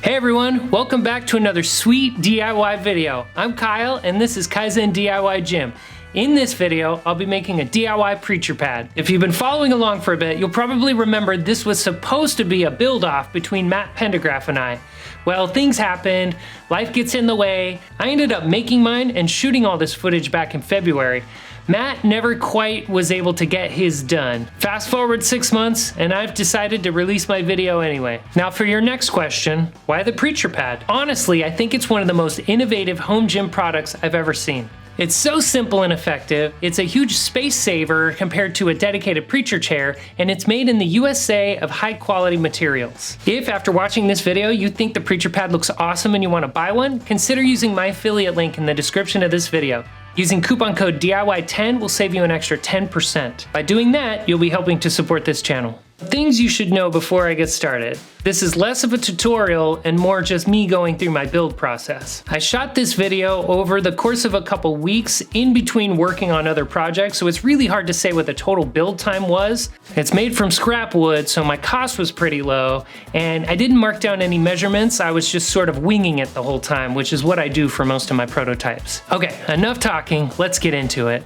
Hey everyone, welcome back to another sweet DIY video. I'm Kyle and this is Kaizen DIY Gym. In this video, I'll be making a DIY preacher pad. If you've been following along for a bit, you'll probably remember this was supposed to be a build-off between Matt Pendergraph and I. Well, things happened, life gets in the way. I ended up making mine and shooting all this footage back in February. Matt never quite was able to get his done. Fast forward 6 months, and I've decided to release my video anyway. Now for your next question, why the preacher pad? Honestly, I think it's one of the most innovative home gym products I've ever seen. It's so simple and effective, it's a huge space saver compared to a dedicated preacher chair, and it's made in the USA of high quality materials. If after watching this video you think the preacher pad looks awesome and you want to buy one, consider using my affiliate link in the description of this video. Using coupon code DIY10 will save you an extra 10%. By doing that, you'll be helping to support this channel. Things you should know before I get started. This is less of a tutorial and more just me going through my build process. I shot this video over the course of a couple weeks in between working on other projects, so it's really hard to say what the total build time was. It's made from scrap wood, so my cost was pretty low, and I didn't mark down any measurements. I was just sort of winging it the whole time, which is what I do for most of my prototypes. Okay, enough talking, let's get into it.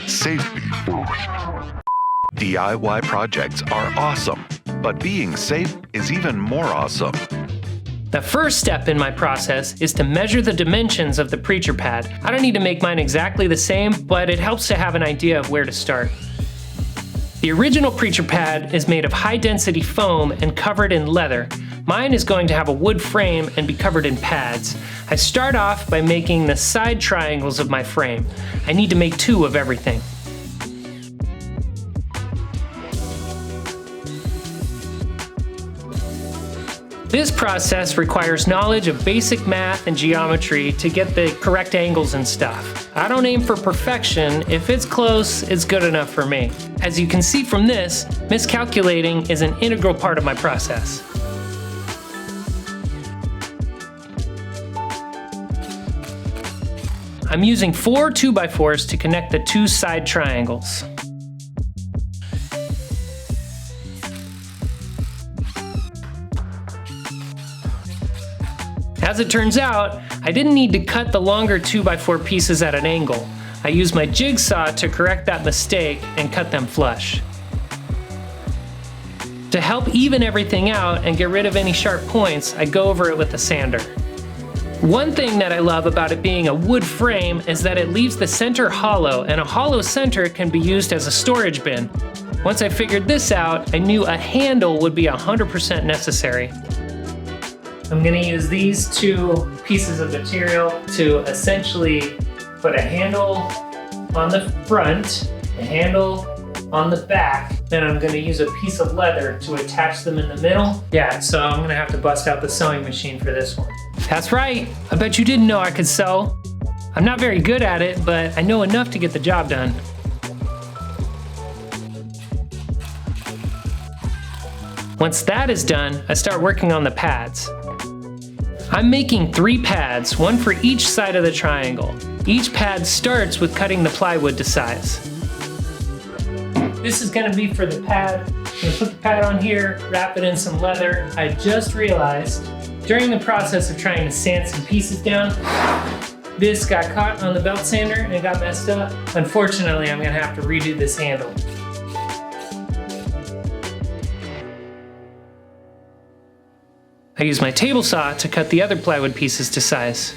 Safety first. DIY projects are awesome, but being safe is even more awesome. The first step in my process is to measure the dimensions of the preacher pad. I don't need to make mine exactly the same, but it helps to have an idea of where to start. The original preacher pad is made of high-density foam and covered in leather. Mine is going to have a wood frame and be covered in pads. I start off by making the side triangles of my frame. I need to make 2 of everything. This process requires knowledge of basic math and geometry to get the correct angles and stuff. I don't aim for perfection. If it's close, it's good enough for me. As you can see from this, miscalculating is an integral part of my process. I'm using 4 2x4s to connect the 2 side triangles. As it turns out, I didn't need to cut the longer 2x4 pieces at an angle. I used my jigsaw to correct that mistake and cut them flush. To help even everything out and get rid of any sharp points, I go over it with a sander. One thing that I love about it being a wood frame is that it leaves the center hollow, and a hollow center can be used as a storage bin. Once I figured this out, I knew a handle would be 100% necessary. I'm going to use these 2 pieces of material to essentially put a handle on the front, a handle on the back, then I'm going to use a piece of leather to attach them in the middle. Yeah, so I'm going to have to bust out the sewing machine for this one. That's right, I bet you didn't know I could sew. I'm not very good at it, but I know enough to get the job done. Once that is done, I start working on the pads. I'm making 3 pads, 1 for each side of the triangle. Each pad starts with cutting the plywood to size. This is going to be for the pad. I'm going to put the pad on here, wrap it in some leather. I just realized during the process of trying to sand some pieces down, this got caught on the belt sander and got messed up. Unfortunately, I'm going to have to redo this handle. I use my table saw to cut the other plywood pieces to size.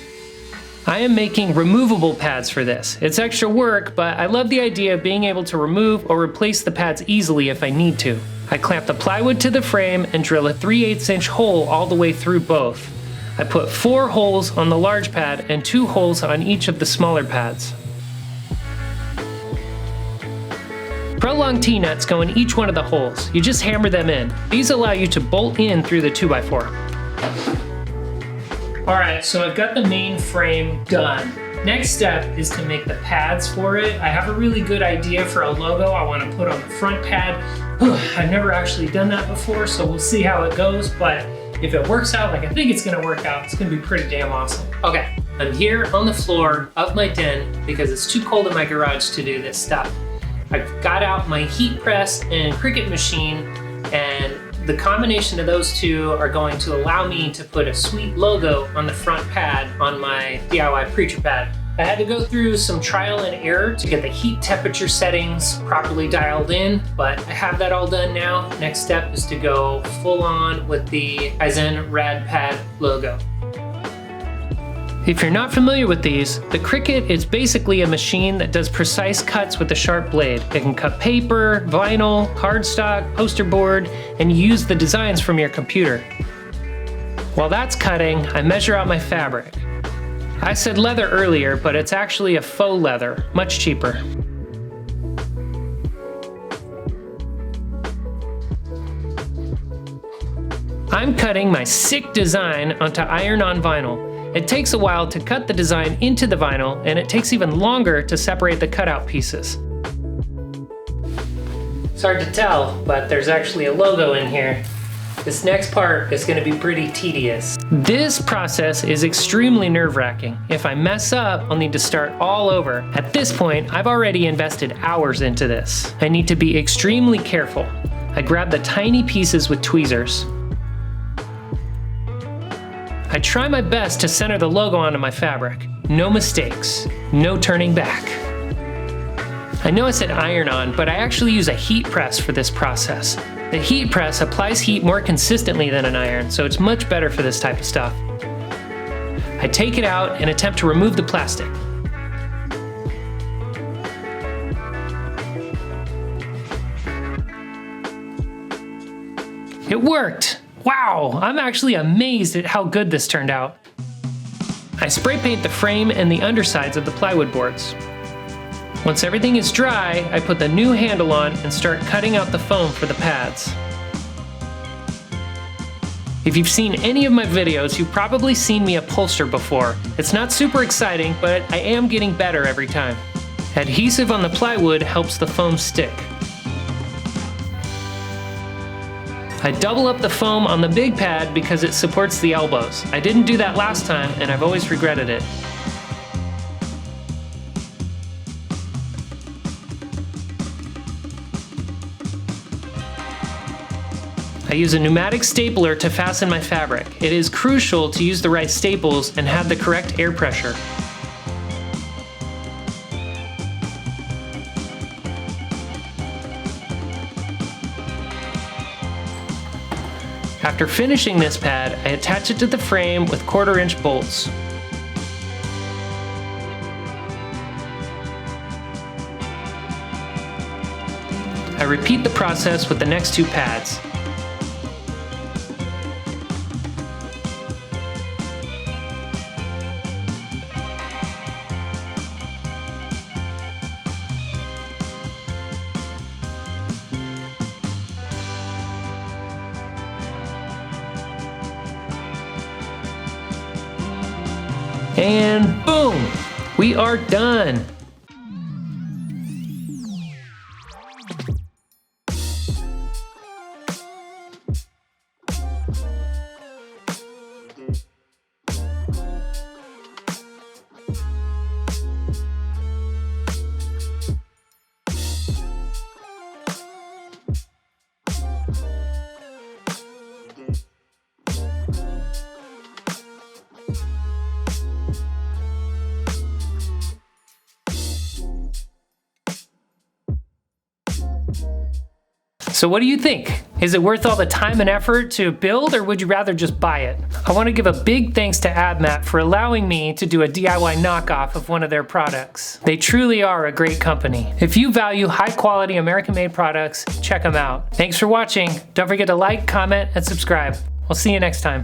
I am making removable pads for this. It's extra work, but I love the idea of being able to remove or replace the pads easily if I need to. I clamp the plywood to the frame and drill a 3/8 inch hole all the way through both. I put 4 holes on the large pad and 2 holes on each of the smaller pads. Prolonged T-nuts go in each one of the holes. You just hammer them in. These allow you to bolt in through the 2x4. Alright, so I've got the main frame done. Next step is to make the pads for it. I have a really good idea for a logo I want to put on the front pad. I've never actually done that before, so we'll see how it goes, but if it works out like I think it's going to work out, it's going to be pretty damn awesome. Okay, I'm here on the floor of my den because it's too cold in my garage to do this stuff. I've got out my heat press and Cricut machine, and The combination of those two are going to allow me to put a sweet logo on the front pad on my DIY preacher pad. I had to go through some trial and error to get the heat temperature settings properly dialed in, but I have that all done now. Next step is to go full on with the Kaizen Rad Pad logo. If you're not familiar with these, the Cricut is basically a machine that does precise cuts with a sharp blade. It can cut paper, vinyl, cardstock, poster board, and use the designs from your computer. While that's cutting, I measure out my fabric. I said leather earlier, but it's actually a faux leather, much cheaper. I'm cutting my sick design onto iron-on vinyl. It takes a while to cut the design into the vinyl, and it takes even longer to separate the cutout pieces. It's hard to tell, but there's actually a logo in here. This next part is going to be pretty tedious. This process is extremely nerve-wracking. If I mess up, I'll need to start all over. At this point, I've already invested hours into this. I need to be extremely careful. I grab the tiny pieces with tweezers. I try my best to center the logo onto my fabric. No mistakes, no turning back. I know I said iron-on, but I actually use a heat press for this process. The heat press applies heat more consistently than an iron, so it's much better for this type of stuff. I take it out and attempt to remove the plastic. It worked! Wow, I'm actually amazed at how good this turned out. I spray paint the frame and the undersides of the plywood boards. Once everything is dry, I put the new handle on and start cutting out the foam for the pads. If you've seen any of my videos, you've probably seen me upholster before. It's not super exciting, but I am getting better every time. Adhesive on the plywood helps the foam stick. I double up the foam on the big pad because it supports the elbows. I didn't do that last time, and I've always regretted it. I use a pneumatic stapler to fasten my fabric. It is crucial to use the right staples and have the correct air pressure. After finishing this pad, I attach it to the frame with 1/4-inch bolts. I repeat the process with the next 2 pads. And boom, we are done. So what do you think? Is it worth all the time and effort to build, or would you rather just buy it? I want to give a big thanks to AbMat for allowing me to do a DIY knockoff of one of their products. They truly are a great company. If you value high quality American-made products, check them out. Thanks for watching. Don't forget to like, comment, and subscribe. I'll see you next time.